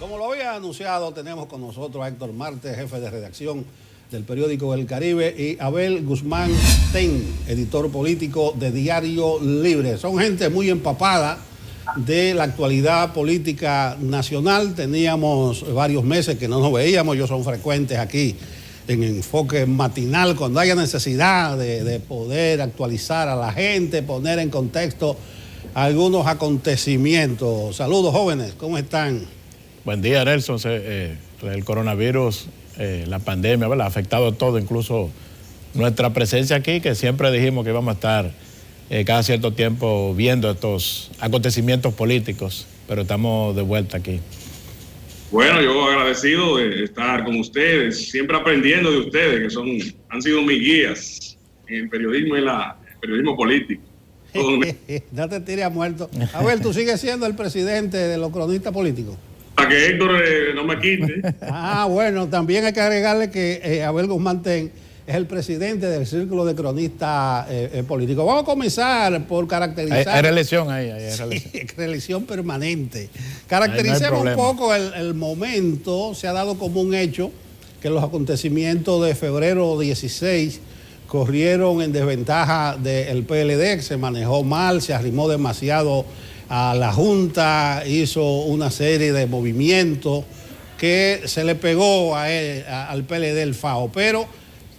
Como lo había anunciado, tenemos con nosotros a Héctor Marte, jefe de redacción del periódico El Caribe, y Abel Guzmán Ten, editor político de Diario Libre. Son gente muy empapada de la actualidad política nacional. Teníamos varios meses que no nos veíamos, ellos son frecuentes aquí en Enfoque Matinal, cuando haya necesidad de poder actualizar a la gente, poner en contexto algunos acontecimientos. Saludos, jóvenes, ¿cómo están? Buen día, Nelson. El coronavirus, la pandemia, ¿verdad?, ha afectado todo, incluso nuestra presencia aquí, que siempre dijimos que íbamos a estar cada cierto tiempo viendo estos acontecimientos políticos, pero estamos de vuelta aquí. Bueno, yo agradecido de estar con ustedes, siempre aprendiendo de ustedes, que han sido mis guías en el periodismo y el periodismo político. No te tires a muerto. A ver, ¿tú sigues siendo el presidente de los cronistas políticos? Para que Héctor no me quite. Bueno, también hay que agregarle que Abel Guzmán Ten es el presidente del Círculo de Cronistas Políticos. Vamos a comenzar por caracterizar... Hay reelección ahí. Sí, reelección permanente. Caractericemos un poco el momento. Se ha dado como un hecho que los acontecimientos de febrero 16 corrieron en desventaja del PLD, que se manejó mal, se arrimó demasiado a la Junta, hizo una serie de movimientos que se le pegó al PLD el FAO, pero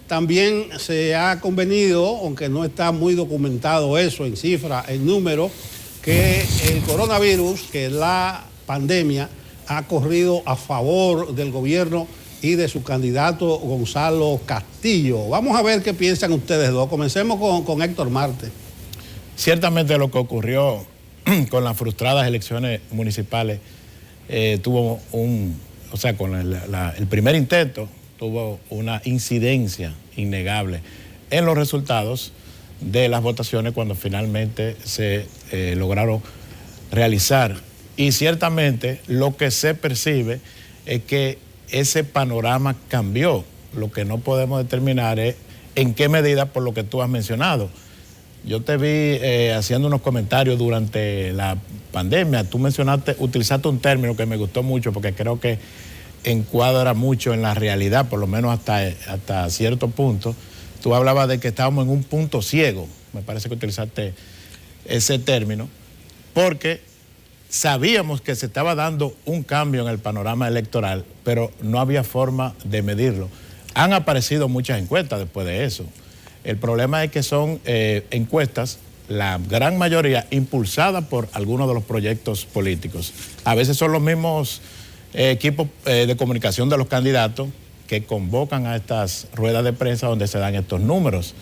también se ha convenido, aunque no está muy documentado eso en cifras, en números, que el coronavirus, que la pandemia, ha corrido a favor del gobierno y de su candidato Gonzalo Castillo. Vamos a ver qué piensan ustedes dos. Comencemos con Héctor Marte. Ciertamente lo que ocurrió con las frustradas elecciones municipales tuvo con el primer intento tuvo una incidencia innegable en los resultados de las votaciones cuando finalmente se lograron realizar. Y ciertamente lo que se percibe es que ese panorama cambió. Lo que no podemos determinar es en qué medida, por lo que tú has mencionado. Yo te vi haciendo unos comentarios durante la pandemia. Tú utilizaste un término que me gustó mucho porque creo que encuadra mucho en la realidad, por lo menos hasta cierto punto. Tú hablabas de que estábamos en un punto ciego. Me parece que utilizaste ese término porque sabíamos que se estaba dando un cambio en el panorama electoral, pero no había forma de medirlo. Han aparecido muchas encuestas después de eso. El problema es que son encuestas, la gran mayoría, impulsadas por algunos de los proyectos políticos. A veces son los mismos equipos de comunicación de los candidatos que convocan a estas ruedas de prensa donde se dan estos números.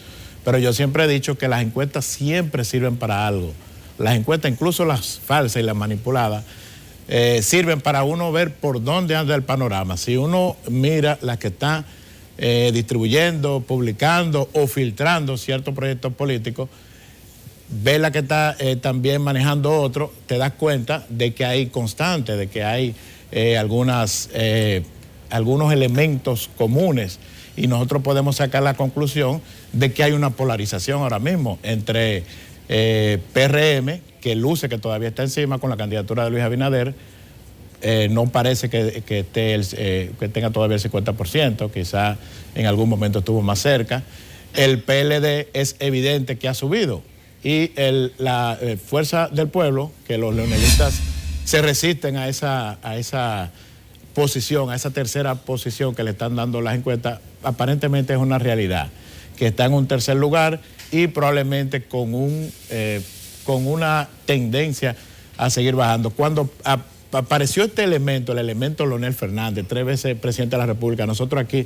Pero yo siempre he dicho que las encuestas siempre sirven para algo. Las encuestas, incluso las falsas y las manipuladas, sirven para uno ver por dónde anda el panorama. Si uno mira las que están distribuyendo, publicando o filtrando ciertos proyectos políticos, ve la que está también manejando otro, te das cuenta de que hay constante, de que hay algunos elementos comunes, y nosotros podemos sacar la conclusión de que hay una polarización ahora mismo entre PRM, que luce que todavía está encima con la candidatura de Luis Abinader. No parece que tenga todavía el 50%, quizá en algún momento estuvo más cerca. El PLD es evidente que ha subido, y la Fuerza del Pueblo, que los leonelistas se resisten a esa posición, a esa tercera posición que le están dando las encuestas, aparentemente es una realidad, que está en un tercer lugar y probablemente con una tendencia a seguir bajando. Cuando apareció este elemento, el elemento Leonel Fernández, 3 veces presidente de la República, nosotros aquí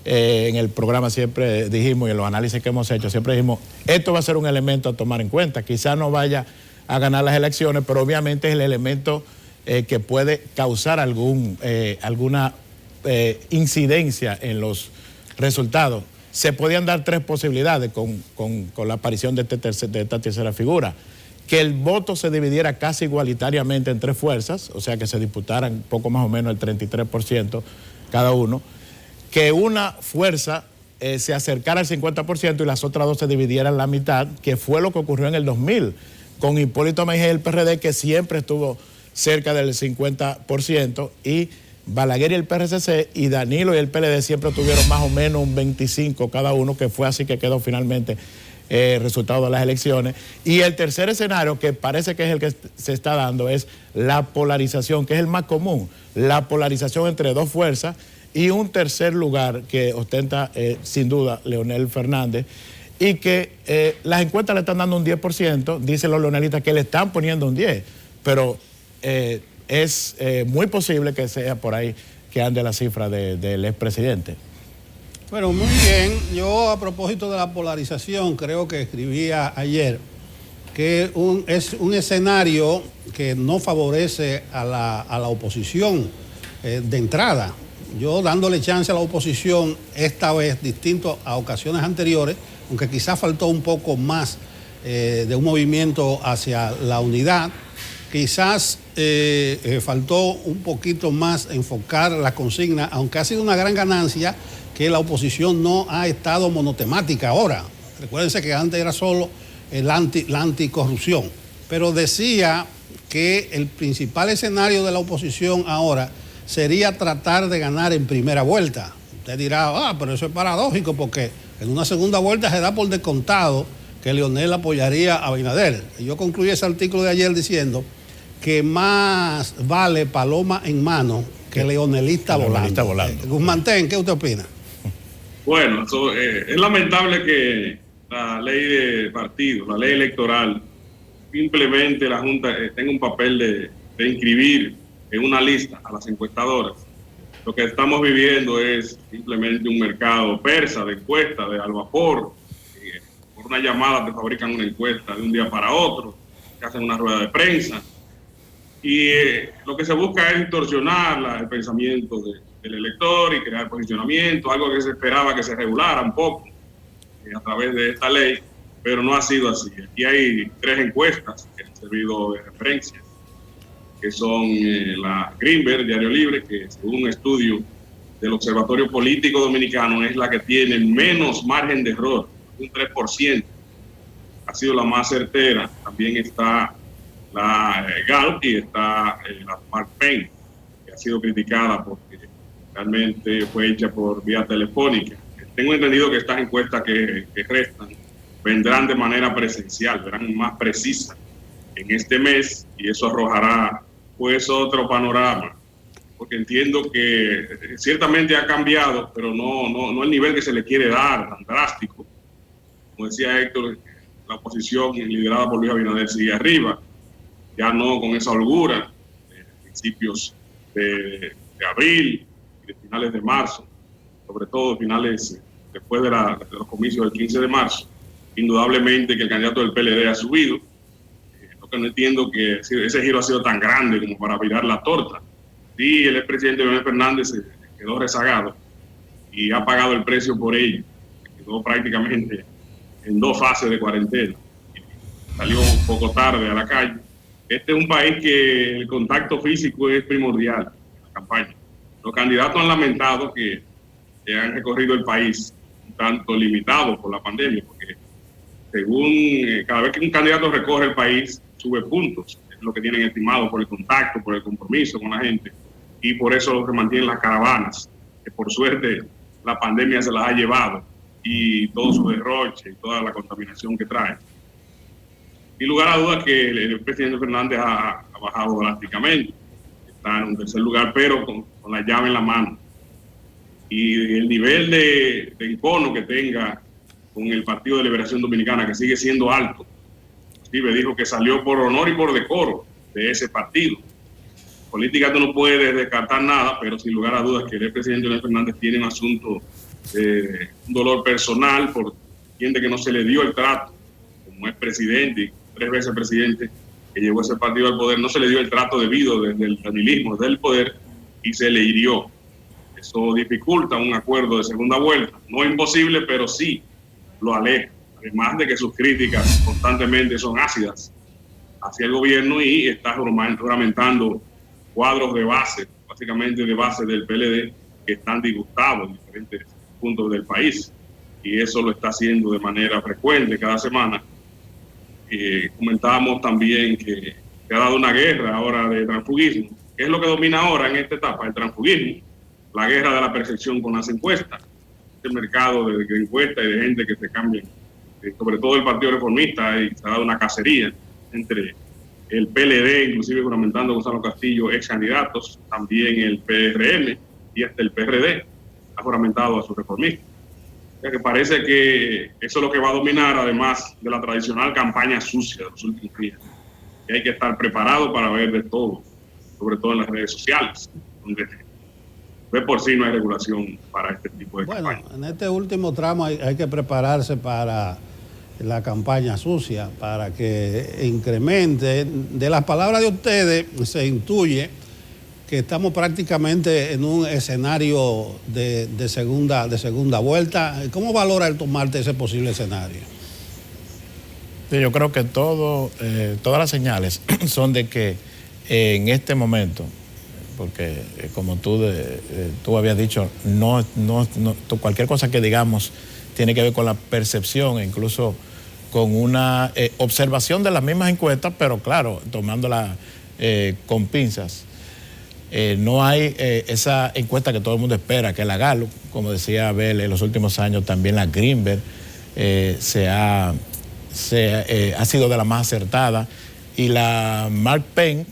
en el programa siempre dijimos, y en los análisis que hemos hecho, siempre dijimos, esto va a ser un elemento a tomar en cuenta. Quizás no vaya a ganar las elecciones, pero obviamente es el elemento que puede causar alguna incidencia en los resultados. Se podían dar 3 posibilidades con la aparición de esta tercera figura. Que el voto se dividiera casi igualitariamente en 3 fuerzas, o sea que se disputaran poco más o menos el 33% cada uno. Que una fuerza se acercara al 50% y las otras 2 se dividieran la mitad, que fue lo que ocurrió en el 2000 con Hipólito Mejía y el PRD, que siempre estuvo cerca del 50%, y Balaguer y el PRCC y Danilo y el PLD siempre tuvieron más o menos un 25% cada uno, que fue así que quedó finalmente resultado de las elecciones. Y el tercer escenario, que parece que es el que se está dando, es la polarización, que es el más común, la polarización entre dos fuerzas, y un tercer lugar que ostenta sin duda Leonel Fernández, y que las encuestas le están dando un 10%, dicen los leonelistas que le están poniendo un 10%, pero es muy posible que sea por ahí que ande la cifra del expresidente. Bueno, muy bien. Yo, a propósito de la polarización, creo que escribía ayer que es un escenario que no favorece a la oposición de entrada. Yo dándole chance a la oposición esta vez, distinto a ocasiones anteriores, aunque quizás faltó un poco más de un movimiento hacia la unidad, quizás faltó un poquito más enfocar la consigna, aunque ha sido una gran ganancia que la oposición no ha estado monotemática ahora. Recuérdense que antes era solo la anticorrupción, pero decía que el principal escenario de la oposición ahora sería tratar de ganar en primera vuelta. Usted dirá, pero eso es paradójico, porque en una segunda vuelta se da por descontado que Leonel apoyaría a Abinader. Y yo concluí ese artículo de ayer diciendo que más vale paloma en mano que leonelista volando. Guzmán Ten, ¿qué usted opina? Bueno, es lamentable que la ley de partidos, la ley electoral, simplemente la Junta tenga un papel de inscribir en una lista a las encuestadoras. Lo que estamos viviendo es simplemente un mercado persa de encuestas, de al vapor. Por una llamada te fabrican una encuesta de un día para otro, te hacen una rueda de prensa. Y lo que se busca es distorsionar el pensamiento del elector y crear posicionamiento, algo que se esperaba que se regulara un poco a través de esta ley, pero no ha sido así. Aquí hay 3 encuestas que han servido de referencia, que son la Greenberg, Diario Libre, que según un estudio del Observatorio Político Dominicano es la que tiene menos margen de error, un 3%. Ha sido la más certera. También está la Gallup y está la Mark Penn, que ha sido criticada porque realmente fue hecha por vía telefónica. Tengo entendido que estas encuestas que restan vendrán de manera presencial, verán más precisas en este mes, y eso arrojará pues otro panorama, porque entiendo que ciertamente ha cambiado, pero no el nivel que se le quiere dar, tan drástico. Como decía Héctor, la oposición liderada por Luis Abinader sigue arriba, ya no con esa holgura de principios de abril y de finales de marzo, sobre todo finales después de los comicios del 15 de marzo. Indudablemente que el candidato del PLD ha subido. Lo que no entiendo que ese giro ha sido tan grande como para virar la torta. Sí, el expresidente Leonel Fernández quedó rezagado y ha pagado el precio por ello. Quedó prácticamente en 2 fases de cuarentena. Salió un poco tarde a la calle. Este es un país que el contacto físico es primordial en la campaña. Los candidatos han lamentado que han recorrido el país un tanto limitado por la pandemia, porque según cada vez que un candidato recorre el país, sube puntos, es lo que tienen estimado por el contacto, por el compromiso con la gente, y por eso se mantienen las caravanas, que por suerte la pandemia se las ha llevado, y todo su derroche y toda la contaminación que trae. Sin lugar a dudas que el presidente Fernández ha bajado drásticamente, está en un tercer lugar, pero con la llave en la mano. Y el nivel de encono que tenga con el Partido de Liberación Dominicana, que sigue siendo alto. Steve dijo que salió por honor y por decoro de ese partido. Política tú no puedes descartar nada, pero sin lugar a dudas que el presidente Leonel Fernández tiene un asunto de un dolor personal, por entiende que no se le dio el trato, como es presidente y 3 veces presidente, que llevó ese partido al poder, no se le dio el trato debido desde el danilismo, desde el poder, y se le hirió. Eso dificulta un acuerdo de segunda vuelta. No es imposible, pero sí lo aleja. Además de que sus críticas constantemente son ácidas hacia el gobierno y está juramentando cuadros de base, básicamente de base del PLD, que están disgustados en diferentes puntos del país. Y eso lo está haciendo de manera frecuente cada semana. Comentábamos también que Se ha dado una guerra ahora de transfugismo. ¿Qué es lo que domina ahora en esta etapa? El transfugismo, la guerra de la percepción con las encuestas, el mercado de encuestas y de gente que se cambia, sobre todo el Partido Reformista, y se ha dado una cacería entre el PLD, inclusive juramentando Gonzalo Castillo, ex candidatos, también el PRM y hasta el PRD ha juramentado a sus reformistas. O sea que parece que eso es lo que va a dominar, además de la tradicional campaña sucia de los últimos días. Y hay que estar preparado para ver de todo, sobre todo en las redes sociales, donde de por sí no hay regulación para este tipo de campaña. Bueno, en este último tramo hay que prepararse para la campaña sucia, para que incremente. De las palabras de ustedes se intuye que estamos prácticamente en un escenario de segunda vuelta. ¿Cómo valora el tomarte ese posible escenario? Sí, yo creo que todas las señales son de que en este momento, porque como tú habías dicho, cualquier cosa que digamos tiene que ver con la percepción e incluso con una observación de las mismas encuestas, pero claro, tomándola con pinzas. No hay esa encuesta que todo el mundo espera, que la Gallup, como decía Abel, en los últimos años también la Greenberg ha sido de la más acertada, y la Mark Penn,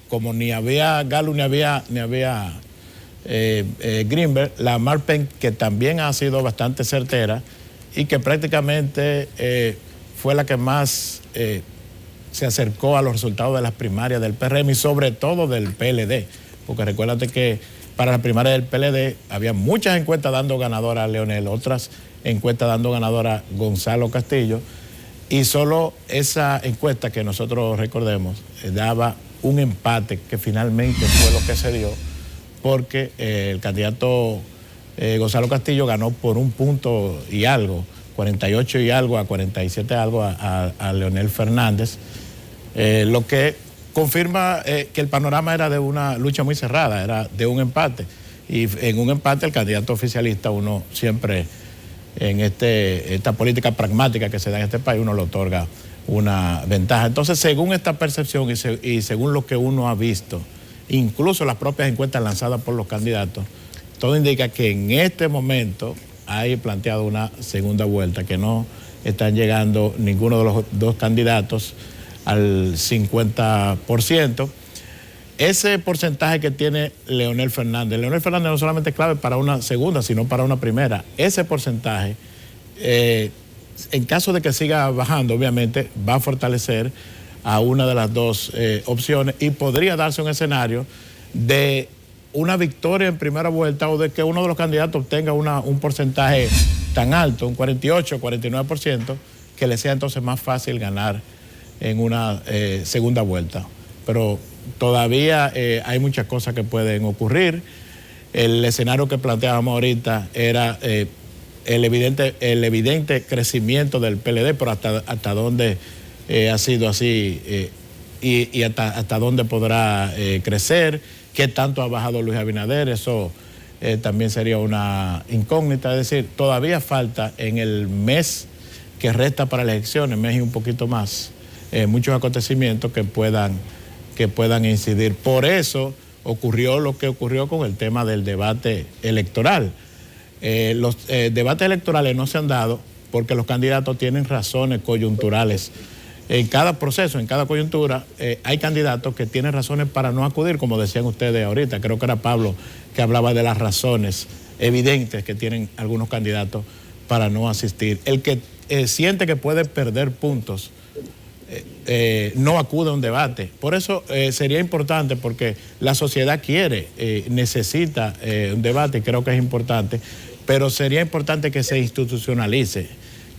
como ni había Gallup ni había Greenberg, la Mark Penn, que también ha sido bastante certera y que prácticamente fue la que más se acercó a los resultados de las primarias del PRM y sobre todo del PLD, porque recuérdate que para las primarias del PLD había muchas encuestas dando ganadora a Leonel, otras encuestas dando ganadora a Gonzalo Castillo, y solo esa encuesta que nosotros recordemos daba un empate que finalmente fue lo que se dio, porque el candidato Gonzalo Castillo ganó por 1 punto y algo, 48 y algo a 47 algo a Leonel Fernández, lo que confirma que el panorama era de una lucha muy cerrada, era de un empate, y en un empate el candidato oficialista, uno siempre en esta política pragmática que se da en este país, uno le otorga una ventaja. Entonces, según esta percepción y según lo que uno ha visto, incluso las propias encuestas lanzadas por los candidatos, todo indica que en este momento hay planteado una segunda vuelta, que no están llegando ninguno de los dos candidatos al 50%. Ese porcentaje que tiene Leonel Fernández no solamente es clave para una segunda, sino para una primera. Ese porcentaje, en caso de que siga bajando, obviamente va a fortalecer a una de las dos opciones, y podría darse un escenario de una victoria en primera vuelta, o de que uno de los candidatos obtenga un porcentaje tan alto, un 48, 49%, que le sea entonces más fácil ganar en una segunda vuelta. Pero todavía hay muchas cosas que pueden ocurrir. El escenario que planteábamos ahorita era el evidente crecimiento del PLD, pero hasta dónde ha sido así y hasta dónde podrá crecer, qué tanto ha bajado Luis Abinader, eso también sería una incógnita. Es decir, todavía falta en el mes que resta para las elecciones, mes y un poquito más, muchos acontecimientos que puedan incidir. Por eso ocurrió lo que ocurrió con el tema del debate electoral. Los debates electorales no se han dado porque los candidatos tienen razones coyunturales. En cada proceso, en cada coyuntura, hay candidatos que tienen razones para no acudir, como decían ustedes ahorita. Creo que era Pablo que hablaba de las razones evidentes que tienen algunos candidatos para no asistir. El que siente que puede perder puntos no acude a un debate. Por eso sería importante, porque la sociedad necesita un debate, creo que es importante, pero sería importante que se institucionalice.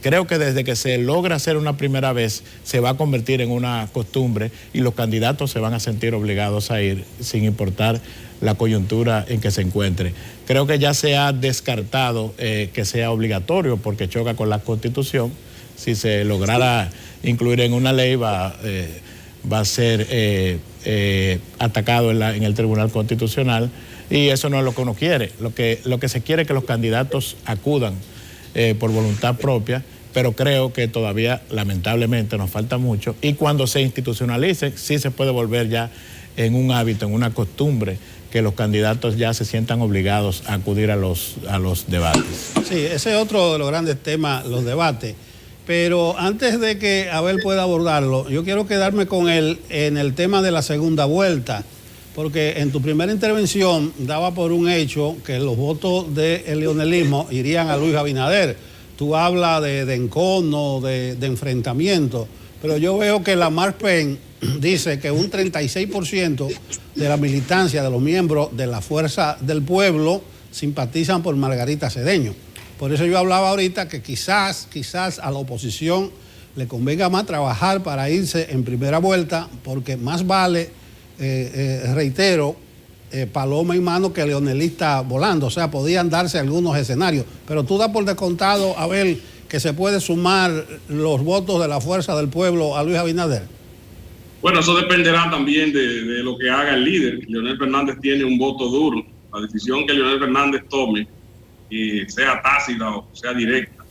Creo que desde que se logra hacer una primera vez, se va a convertir en una costumbre y los candidatos se van a sentir obligados a ir sin importar la coyuntura en que se encuentre. Creo que ya se ha descartado que sea obligatorio porque choca con la Constitución. Si se lograra incluir en una ley, va a ser atacado en el Tribunal Constitucional, y eso no es lo que uno quiere. Lo que se quiere es que los candidatos acudan por voluntad propia, pero creo que todavía lamentablemente nos falta mucho, y cuando se institucionalice sí se puede volver ya en un hábito, en una costumbre, que los candidatos ya se sientan obligados a acudir a los debates. Sí, ese es otro de los grandes temas, los debates. Pero antes de que Abel pueda abordarlo, yo quiero quedarme con él en el tema de la segunda vuelta, porque en tu primera intervención daba por un hecho que los votos del leonelismo irían a Luis Abinader. Tú hablas de encono, de enfrentamiento, pero yo veo que la Marpen dice que un 36% de la militancia de los miembros de la Fuerza del Pueblo simpatizan por Margarita Cedeño. Por eso yo hablaba ahorita que quizás a la oposición le convenga más trabajar para irse en primera vuelta, porque más vale, reitero, paloma en mano que leonelista volando. O sea, podían darse algunos escenarios. Pero tú das por descontado, Abel, que se puede sumar los votos de la Fuerza del Pueblo a Luis Abinader. Bueno, eso dependerá también de lo que haga el líder. Leonel Fernández tiene un voto duro. La decisión que Leonel Fernández tome, y sea tácita o sea directa,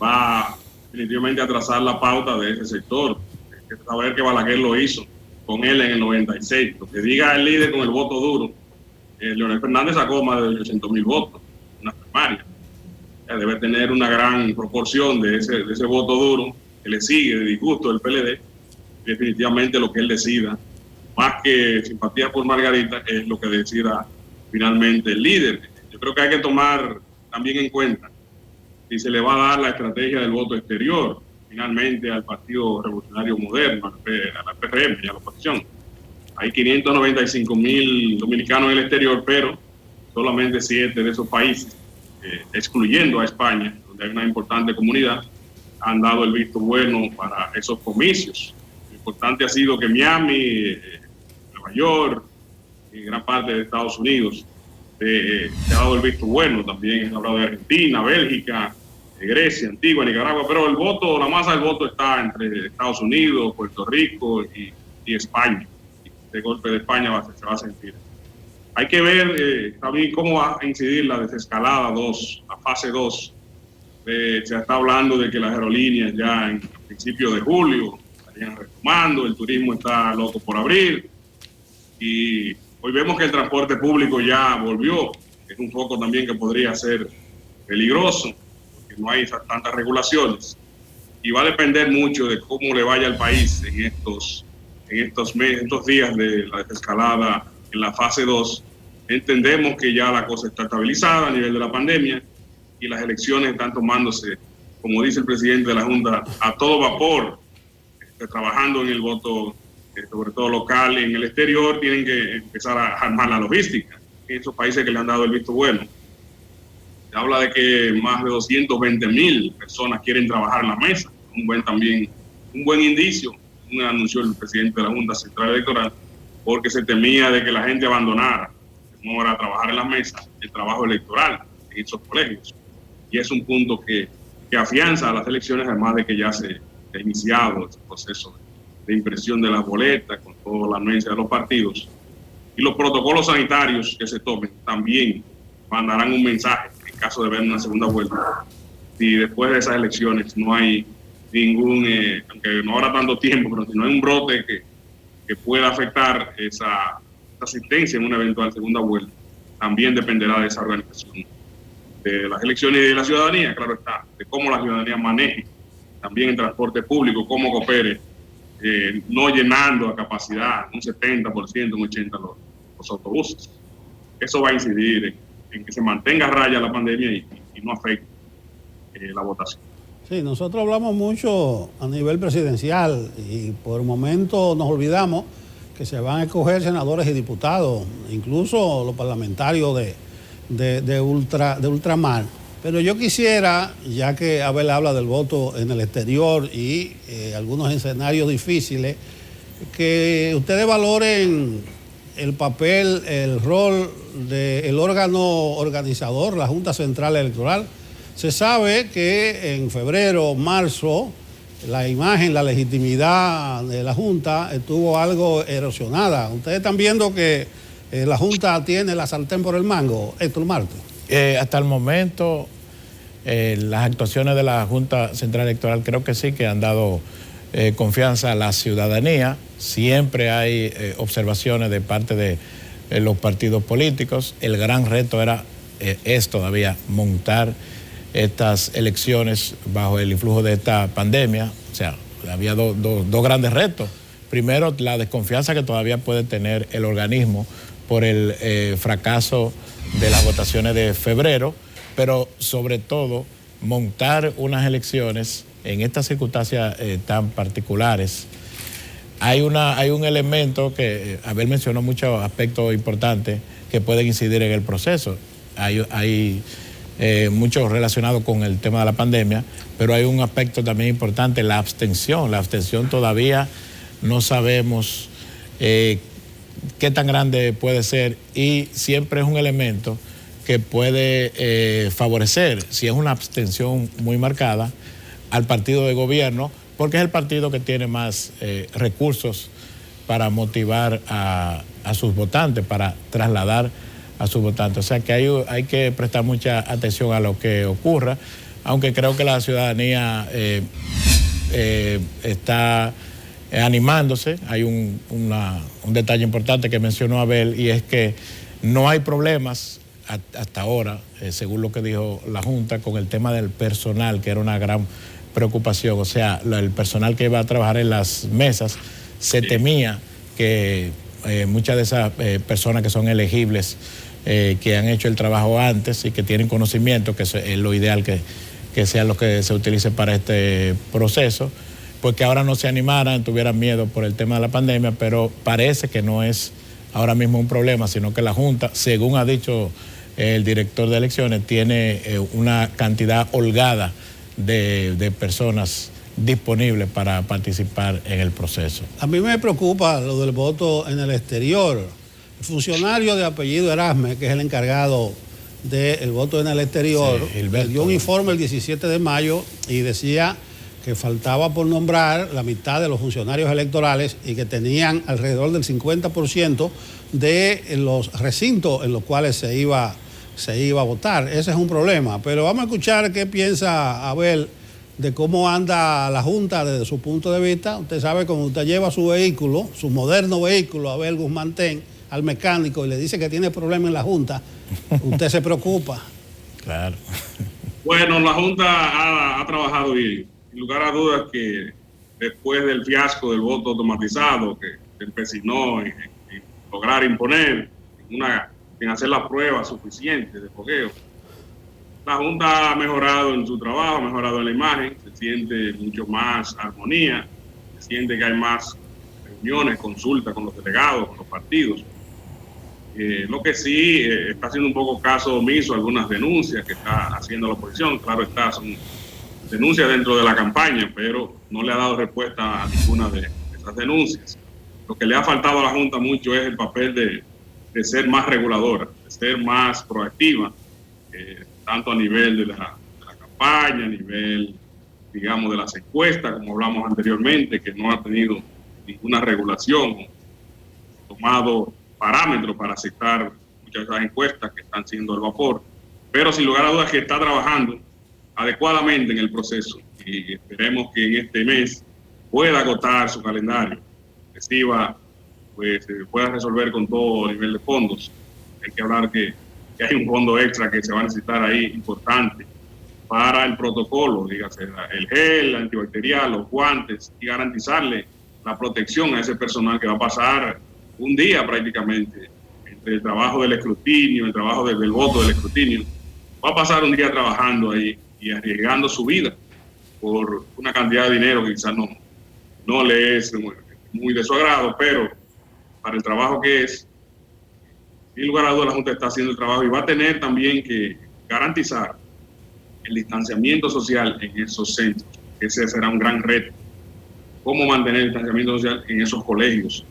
va definitivamente a trazar la pauta de ese sector. Hay que saber que Balaguer lo hizo con él en el 96. Lo que diga el líder con el voto duro, Leonel Fernández sacó más de 800,000 votos en una primaria. Debe tener una gran proporción de ese voto duro que le sigue de disgusto del PLD. Definitivamente lo que él decida, más que simpatía por Margarita, es lo que decida finalmente el líder. Yo creo que hay que tomar también en cuenta si se le va a dar la estrategia del voto exterior finalmente al Partido Revolucionario Moderno, a la PRM y a la oposición. Hay 595,000 dominicanos en el exterior, pero solamente 7 de esos países, excluyendo a España, donde hay una importante comunidad, han dado el visto bueno para esos comicios. Lo importante ha sido que Miami, Nueva York y gran parte de Estados Unidos se ha dado el visto bueno. También he hablado de Argentina, Bélgica, Grecia, Antigua, Nicaragua, pero el voto, la masa del voto está entre Estados Unidos, Puerto Rico y España. Este golpe de España se va a sentir. Hay que ver también cómo va a incidir la desescalada 2, la fase 2. Se está hablando de que las aerolíneas ya en principios de julio estarían retomando, el turismo está loco por abrir, y hoy vemos que el transporte público ya volvió. Es un foco también que podría ser peligroso, porque no hay tantas regulaciones, y va a depender mucho de cómo le vaya al país en estos días de la desescalada en la fase 2. Entendemos que ya la cosa está estabilizada a nivel de la pandemia y las elecciones están tomándose, como dice el presidente de la Junta, a todo vapor, trabajando en el voto, sobre todo local. En el exterior tienen que empezar a armar la logística en esos países que le han dado el visto bueno. Se habla de que más de 220,000 personas quieren trabajar en la mesa, un buen indicio, anunció el presidente de la Junta Central Electoral, porque se temía de que la gente abandonara, no era trabajar en la mesa, el trabajo electoral en esos colegios. Y es un punto que afianza a las elecciones, además de que ya se ha iniciado ese proceso de impresión de las boletas con toda la anuencia de los partidos. Y los protocolos sanitarios que se tomen también mandarán un mensaje en caso de ver una segunda vuelta. Si después de esas elecciones no hay ningún, aunque no habrá tanto tiempo, pero si no hay un brote que pueda afectar esa asistencia en una eventual segunda vuelta, también dependerá de esa organización de las elecciones y de la ciudadanía, claro está, de cómo la ciudadanía maneje también el transporte público, cómo coopere, no llenando a capacidad un 70%, un 80% los autobuses. Eso va a incidir en que se mantenga a raya la pandemia y no afecte la votación. Sí, nosotros hablamos mucho a nivel presidencial y por el momento nos olvidamos que se van a escoger senadores y diputados, incluso los parlamentarios de ultramar. Pero yo quisiera, ya que Abel habla del voto en el exterior y algunos escenarios difíciles, que ustedes valoren el papel, el rol del órgano organizador, la Junta Central Electoral. Se sabe que en febrero, marzo, la imagen, la legitimidad de la Junta estuvo algo erosionada. Ustedes están viendo que la Junta tiene la sartén por el mango, Héctor Marte. Hasta el momento las actuaciones de la Junta Central Electoral creo que sí que han dado confianza a la ciudadanía. Siempre hay observaciones de parte de los partidos políticos. El gran reto es todavía montar estas elecciones bajo el influjo de esta pandemia. O sea, había dos grandes retos. Primero, la desconfianza que todavía puede tener el organismo por el fracaso de las votaciones de febrero, pero sobre todo montar unas elecciones en estas circunstancias tan particulares. Hay un elemento que Abel mencionó, muchos aspectos importantes que pueden incidir en el proceso. Hay mucho relacionado con el tema de la pandemia, pero hay un aspecto también importante, la abstención. La abstención todavía no sabemos qué tan grande puede ser, y siempre es un elemento que puede favorecer, si es una abstención muy marcada, al partido de gobierno, porque es el partido que tiene más recursos para motivar a sus votantes, para trasladar a sus votantes. O sea que hay que prestar mucha atención a lo que ocurra, aunque creo que la ciudadanía está animándose. Hay un detalle importante que mencionó Abel, y es que no hay problemas hasta ahora, según lo que dijo la Junta, con el tema del personal, que era una gran preocupación. O sea, el personal que iba a trabajar en las mesas, se temía que muchas de esas personas que son elegibles, que han hecho el trabajo antes y que tienen conocimiento, que es lo ideal que sea lo que se utilice para este proceso, pues que ahora no se animaran, tuvieran miedo por el tema de la pandemia, pero parece que no es ahora mismo un problema, sino que la Junta, según ha dicho el director de elecciones, tiene una cantidad holgada de personas disponibles para participar en el proceso. A mí me preocupa lo del voto en el exterior. El funcionario de apellido Erasme, que es el encargado del voto en el exterior, sí, dio un informe el 17 de mayo y decía que faltaba por nombrar la mitad de los funcionarios electorales y que tenían alrededor del 50% de los recintos en los cuales se iba a votar. Ese es un problema. Pero vamos a escuchar qué piensa Abel de cómo anda la Junta desde su punto de vista. Usted sabe, cuando usted lleva su vehículo, su moderno vehículo, a Abel Guzmán Ten, al mecánico, y le dice que tiene problemas en la Junta, usted se preocupa. Claro. Bueno, la Junta ha trabajado bien. Sin lugar a dudas que después del fiasco del voto automatizado que se empecinó en lograr imponer sin hacer las pruebas suficientes de fogueo, la Junta ha mejorado en su trabajo, ha mejorado en la imagen, se siente mucho más armonía, se siente que hay más reuniones, consultas con los delegados, con los partidos. Lo que sí está haciendo un poco caso omiso a algunas denuncias que está haciendo la oposición. Claro está, son denuncias dentro de la campaña, pero no le ha dado respuesta a ninguna de esas denuncias. Lo que le ha faltado a la Junta mucho es el papel de ser más reguladora, de ser más proactiva, tanto a nivel de la campaña, a nivel, digamos, de las encuestas, como hablamos anteriormente, que no ha tenido ninguna regulación, tomado parámetros para aceptar muchas de esas encuestas que están siendo al vapor, pero sin lugar a dudas que está trabajando adecuadamente en el proceso, y esperemos que en este mes pueda agotar su calendario, reciba, pues pueda resolver con todo nivel de fondos. Hay que hablar que hay un fondo extra que se va a necesitar ahí importante para el protocolo, dígase el gel, el antibacterial, los guantes, y garantizarle la protección a ese personal que va a pasar un día prácticamente entre el trabajo del escrutinio, el trabajo del voto del escrutinio. Va a pasar un día trabajando ahí y arriesgando su vida por una cantidad de dinero que quizás no le es muy de su agrado, pero para el trabajo que es, sin lugar a dudas, la Junta está haciendo el trabajo y va a tener también que garantizar el distanciamiento social en esos centros. Ese será un gran reto. Cómo mantener el distanciamiento social en esos colegios,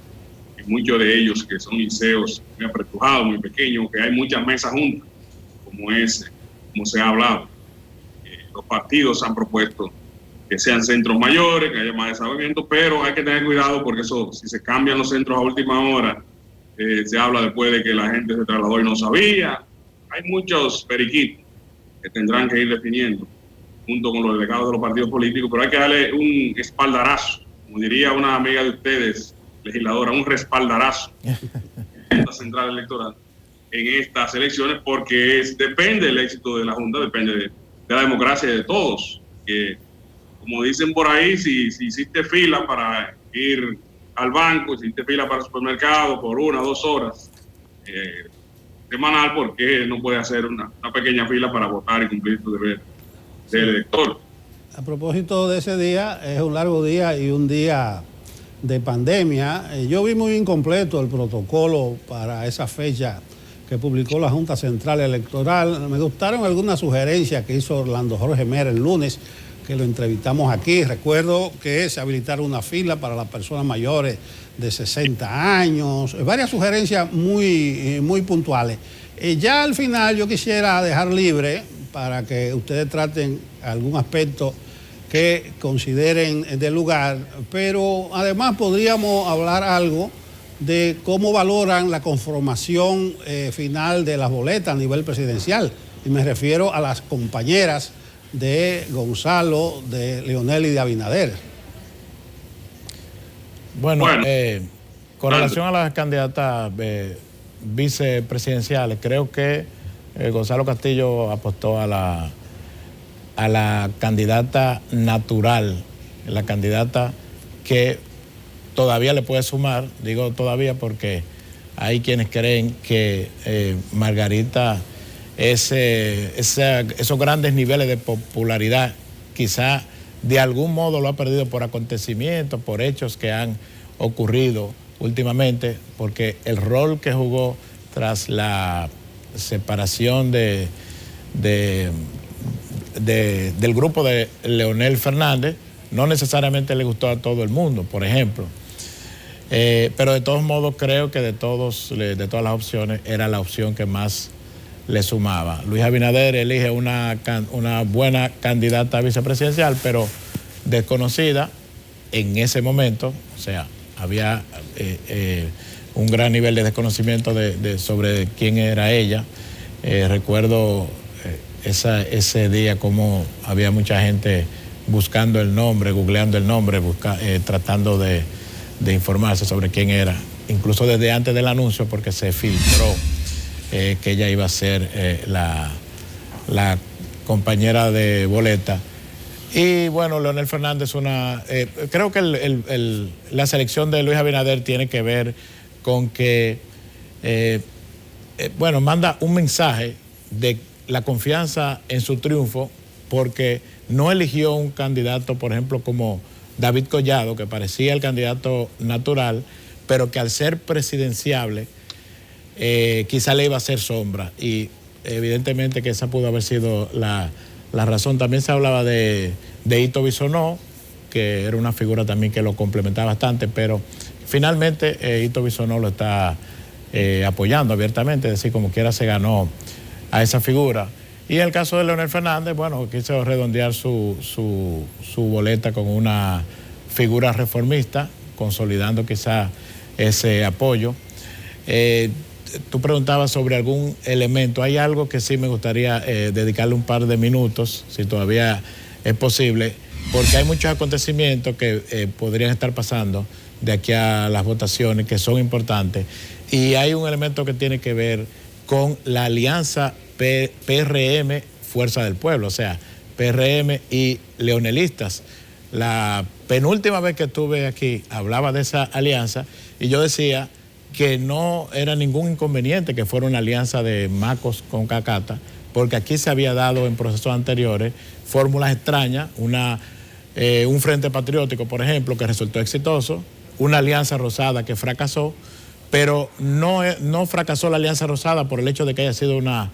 en muchos de ellos que son liceos muy apretujados, muy pequeños, que hay muchas mesas juntas, como se ha hablado. Los partidos han propuesto que sean centros mayores, que haya más desarrollamiento, pero hay que tener cuidado porque eso, si se cambian los centros a última hora, se habla después de que la gente se trasladó y no sabía. Hay muchos periquitos. que tendrán que ir definiendo junto con los delegados de los partidos políticos, pero hay que darle un espaldarazo, como diría una amiga de ustedes, legisladora, un respaldarazo en la Central Electoral en estas elecciones, porque depende del éxito de la Junta, depende de la democracia de todos. Que, como dicen por ahí, si hiciste fila para ir al banco, si hiciste fila para el supermercado por 1 o 2 horas semanal, ¿por qué no puede hacer una pequeña fila para votar y cumplir tu deber de elector? A propósito de ese día, es un largo día y un día de pandemia. Yo vi muy incompleto el protocolo para esa fecha que publicó la Junta Central Electoral. Me gustaron algunas sugerencias que hizo Orlando Jorge Mera el lunes, que lo entrevistamos aquí. Recuerdo que se habilitaron una fila para las personas mayores de 60 años, varias sugerencias muy puntuales. Ya al final yo quisiera dejar libre para que ustedes traten algún aspecto que consideren de lugar, pero además podríamos hablar algo de cómo valoran la conformación final de las boletas a nivel presidencial. Y me refiero a las compañeras de Gonzalo, de Leonel y de Abinader. Bueno, con relación a las candidatas vicepresidenciales, creo que Gonzalo Castillo apostó a la candidata natural, la candidata que todavía le puede sumar, digo todavía porque hay quienes creen que Margarita, esos grandes niveles de popularidad, quizá de algún modo lo ha perdido por acontecimientos, por hechos que han ocurrido últimamente, porque el rol que jugó tras la separación del grupo de Leonel Fernández no necesariamente le gustó a todo el mundo, por ejemplo. Pero de todos modos creo que de todas las opciones era la opción que más le sumaba. Luis Abinader elige una buena candidata vicepresidencial, pero desconocida en ese momento. O sea, había un gran nivel de desconocimiento sobre quién era ella. Recuerdo ese día como había mucha gente buscando el nombre, googleando el nombre, tratando de informarse sobre quién era, incluso desde antes del anuncio, porque se filtró que ella iba a ser la compañera de boleta. Y bueno, Leonel Fernández, creo que la selección de Luis Abinader tiene que ver con que, manda un mensaje de la confianza en su triunfo, porque no eligió un candidato, por ejemplo, como David Collado, que parecía el candidato natural, pero que al ser presidenciable quizá le iba a hacer sombra. Y evidentemente que esa pudo haber sido la razón. También se hablaba de Hito Bisonó, que era una figura también que lo complementaba bastante, pero finalmente Hito Bisonó lo está apoyando abiertamente, es decir, como quiera se ganó a esa figura. Y en el caso de Leonel Fernández, bueno, quiso redondear su boleta con una figura reformista, consolidando quizá ese apoyo. Tú preguntabas sobre algún elemento. Hay algo que sí me gustaría dedicarle un par de minutos, si todavía es posible, porque hay muchos acontecimientos que podrían estar pasando de aquí a las votaciones que son importantes. Y hay un elemento que tiene que ver con la alianza PRM Fuerza del Pueblo, o sea, PRM y leonelistas. La penúltima vez que estuve aquí hablaba de esa alianza y yo decía que no era ningún inconveniente que fuera una alianza de Macos con Cacata, porque aquí se había dado en procesos anteriores fórmulas extrañas, un frente patriótico, por ejemplo, que resultó exitoso, una alianza rosada que fracasó, pero no fracasó la alianza rosada por el hecho de que haya sido una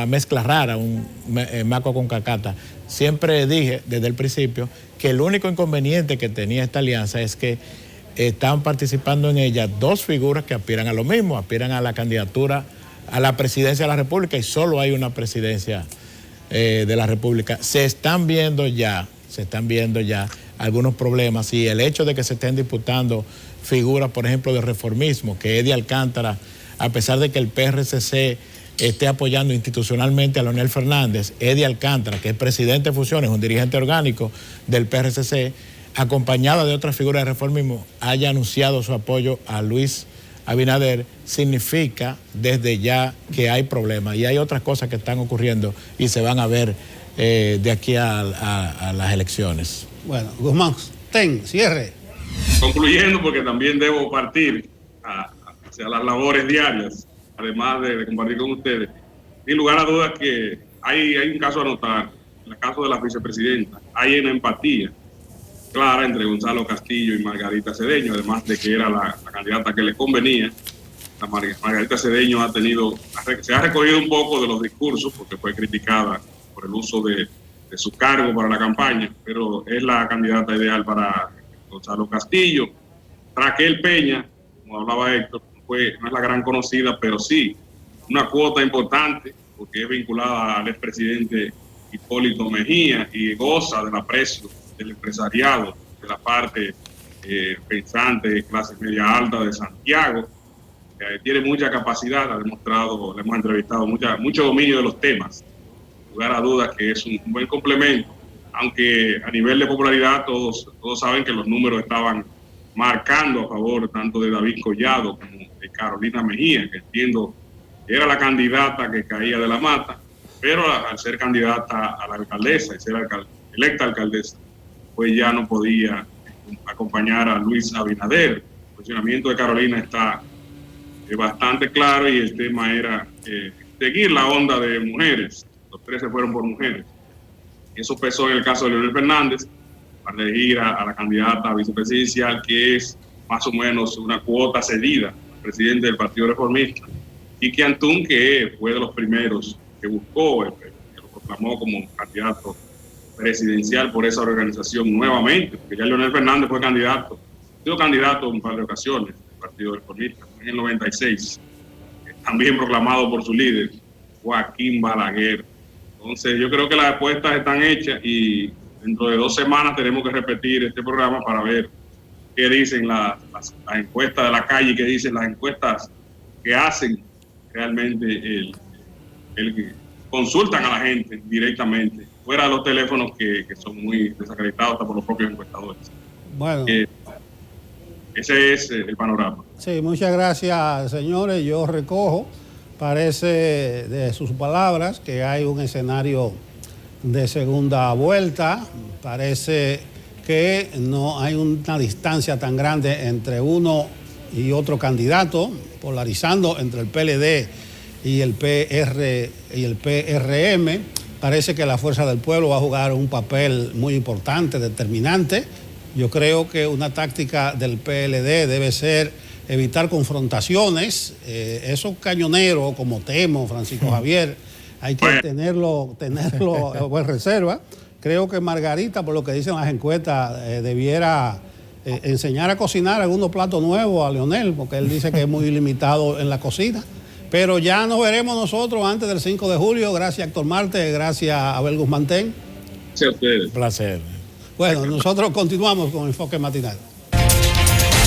mezcla rara, Maco con Cacata. Siempre dije desde el principio que el único inconveniente que tenía esta alianza es que están participando en ella dos figuras que aspiran a lo mismo, aspiran a la candidatura a la presidencia de la República, y solo hay una presidencia de la República. Se están viendo ya algunos problemas, y el hecho de que se estén disputando figuras, por ejemplo, de reformismo, que Eddie Alcántara, a pesar de que el PRCC esté apoyando institucionalmente a Leonel Fernández, Eddie Alcántara, que es presidente de Fusiones, un dirigente orgánico del PRCC, acompañada de otras figuras de reformismo, haya anunciado su apoyo a Luis Abinader, significa desde ya que hay problemas y hay otras cosas que están ocurriendo y se van a ver de aquí a las elecciones. Bueno, Guzmán, cierre. Concluyendo, porque también debo partir hacia las labores diarias, además de compartir con ustedes, sin lugar a dudas que hay un caso a anotar, en el caso de la vicepresidenta, hay una empatía clara entre Gonzalo Castillo y Margarita Cedeño, además de que era la candidata que le convenía. Margarita Cedeño se ha recogido un poco de los discursos porque fue criticada por el uso de su cargo para la campaña, pero es la candidata ideal para Gonzalo Castillo. Raquel Peña, como hablaba Héctor, no es la gran conocida, pero sí una cuota importante porque es vinculada al expresidente Hipólito Mejía y goza del aprecio del empresariado, de la parte pensante de clase media alta de Santiago. Tiene mucha capacidad, ha demostrado, le hemos entrevistado, mucho dominio de los temas. Sin lugar a dudas que es un buen complemento, aunque a nivel de popularidad todos saben que los números estaban marcando a favor tanto de David Collado como de Carolina Mejía, que entiendo que era la candidata que caía de la mata, pero al ser candidata a la alcaldesa y ser electa alcaldesa, pues ya no podía acompañar a Luis Abinader. El posicionamiento de Carolina está bastante claro y el tema era seguir la onda de mujeres. Los 3 se fueron por mujeres. Eso pesó en el caso de Leonel Fernández para elegir a la candidata vicepresidencial, que es más o menos una cuota cedida al presidente del Partido Reformista, Quique Antún, que fue de los primeros que buscó, que lo proclamó como candidato presidencial por esa organización nuevamente, porque ya Leonel Fernández fue candidato, ha sido candidato en un par de ocasiones del Partido Reformista, en el 96, también proclamado por su líder, Joaquín Balaguer. Entonces yo creo que las apuestas están hechas y dentro de 2 semanas tenemos que repetir este programa para ver qué dicen las encuestas de la calle, qué dicen las encuestas que hacen realmente que consultan a la gente directamente, fuera de los teléfonos que son muy desacreditados hasta por los propios encuestadores. Bueno. Ese es el panorama. Sí, muchas gracias, señores. Yo recojo, parece de sus palabras, que hay un escenario de segunda vuelta. Parece que no hay una distancia tan grande entre uno y otro candidato, polarizando entre el PLD y el PRM. Parece que la Fuerza del Pueblo va a jugar un papel muy importante, determinante. Yo creo que una táctica del PLD debe ser evitar confrontaciones. Esos cañoneros como Temo, Francisco Javier, hay que tenerlo en reserva. Creo que Margarita, por lo que dicen las encuestas, debiera enseñar a cocinar algunos platos nuevos a Leonel, porque él dice que es muy limitado en la cocina. Pero ya nos veremos nosotros antes del 5 de julio. Gracias, Héctor Marte. Gracias, Abel Guzmán. Gracias a ustedes. Un placer. Bueno, nosotros continuamos con Enfoque Matinal.